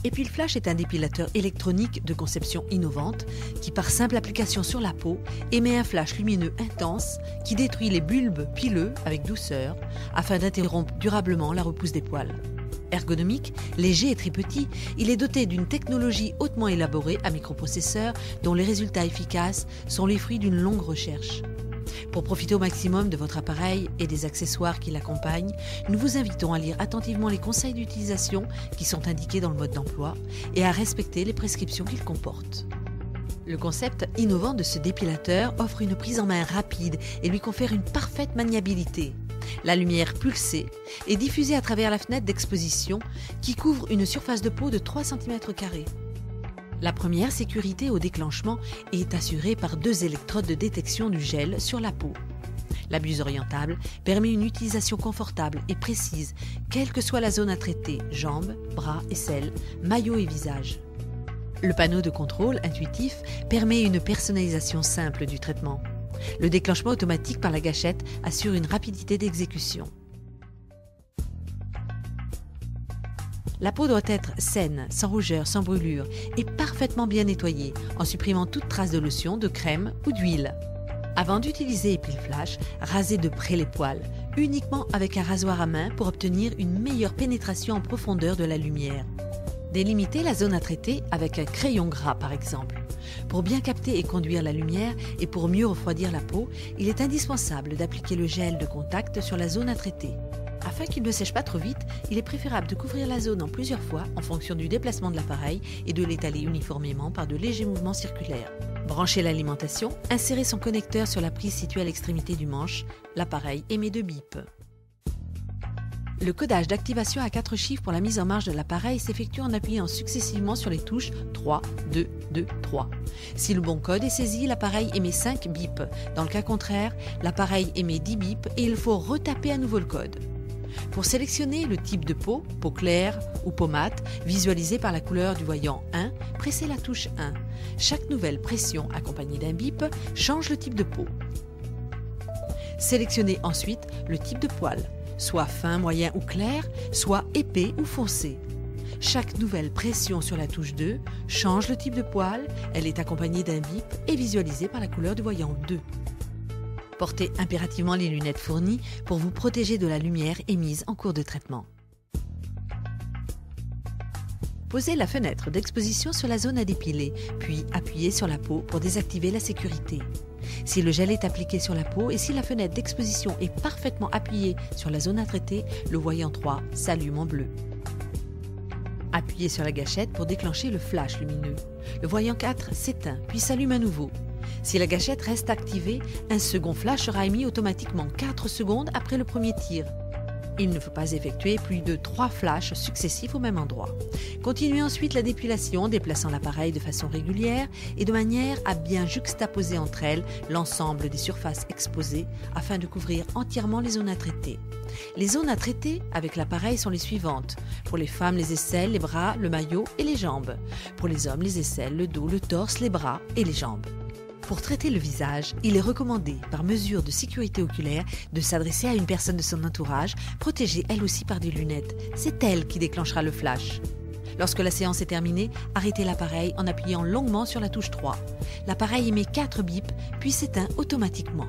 Epilflash est un dépilateur électronique de conception innovante qui, par simple application sur la peau, émet un flash lumineux intense qui détruit les bulbes pileux avec douceur afin d'interrompre durablement la repousse des poils. Ergonomique, léger et très petit, il est doté d'une technologie hautement élaborée à microprocesseurs dont les résultats efficaces sont les fruits d'une longue recherche. Pour profiter au maximum de votre appareil et des accessoires qui l'accompagnent, nous vous invitons à lire attentivement les conseils d'utilisation qui sont indiqués dans le mode d'emploi et à respecter les prescriptions qu'il comporte. Le concept innovant de ce dépilateur offre une prise en main rapide et lui confère une parfaite maniabilité. La lumière pulsée est diffusée à travers la fenêtre d'exposition qui couvre une surface de peau de 3 cm². La première sécurité au déclenchement est assurée par 2 électrodes de détection du gel sur la peau. La buse orientable permet une utilisation confortable et précise, quelle que soit la zone à traiter, jambes, bras, aisselles, maillot et visage. Le panneau de contrôle intuitif permet une personnalisation simple du traitement. Le déclenchement automatique par la gâchette assure une rapidité d'exécution. La peau doit être saine, sans rougeur, sans brûlure et parfaitement bien nettoyée en supprimant toute trace de lotion, de crème ou d'huile. Avant d'utiliser Epilflash, rasez de près les poils, uniquement avec un rasoir à main pour obtenir une meilleure pénétration en profondeur de la lumière. Délimitez la zone à traiter avec un crayon gras par exemple. Pour bien capter et conduire la lumière et pour mieux refroidir la peau, il est indispensable d'appliquer le gel de contact sur la zone à traiter. Afin qu'il ne sèche pas trop vite, il est préférable de couvrir la zone en plusieurs fois en fonction du déplacement de l'appareil et de l'étaler uniformément par de légers mouvements circulaires. Branchez l'alimentation, insérez son connecteur sur la prise située à l'extrémité du manche. L'appareil émet 2 bips. Le codage d'activation à 4 chiffres pour la mise en marche de l'appareil s'effectue en appuyant successivement sur les touches 3, 2, 2, 3. Si le bon code est saisi, l'appareil émet 5 bips. Dans le cas contraire, l'appareil émet 10 bips et il faut retaper à nouveau le code. Pour sélectionner le type de peau, peau claire ou peau mate, visualisée par la couleur du voyant 1, pressez la touche 1. Chaque nouvelle pression accompagnée d'un bip change le type de peau. Sélectionnez ensuite le type de poil, soit fin, moyen ou clair, soit épais ou foncé. Chaque nouvelle pression sur la touche 2 change le type de poil, elle est accompagnée d'un bip et visualisée par la couleur du voyant 2. Portez impérativement les lunettes fournies pour vous protéger de la lumière émise en cours de traitement. Posez la fenêtre d'exposition sur la zone à dépiler, puis appuyez sur la peau pour désactiver la sécurité. Si le gel est appliqué sur la peau et si la fenêtre d'exposition est parfaitement appuyée sur la zone à traiter, le voyant 3 s'allume en bleu. Appuyez sur la gâchette pour déclencher le flash lumineux. Le voyant 4 s'éteint puis s'allume à nouveau. Si la gâchette reste activée, un second flash sera émis automatiquement 4 secondes après le premier tir. Il ne faut pas effectuer plus de 3 flashs successifs au même endroit. Continuez ensuite la dépilation, déplaçant l'appareil de façon régulière et de manière à bien juxtaposer entre elles l'ensemble des surfaces exposées afin de couvrir entièrement les zones à traiter. Les zones à traiter avec l'appareil sont les suivantes. Pour les femmes, les aisselles, les bras, le maillot et les jambes. Pour les hommes, les aisselles, le dos, le torse, les bras et les jambes. Pour traiter le visage, il est recommandé, par mesure de sécurité oculaire, de s'adresser à une personne de son entourage, protégée elle aussi par des lunettes. C'est elle qui déclenchera le flash. Lorsque la séance est terminée, arrêtez l'appareil en appuyant longuement sur la touche 3. L'appareil émet 4 bips, puis s'éteint automatiquement.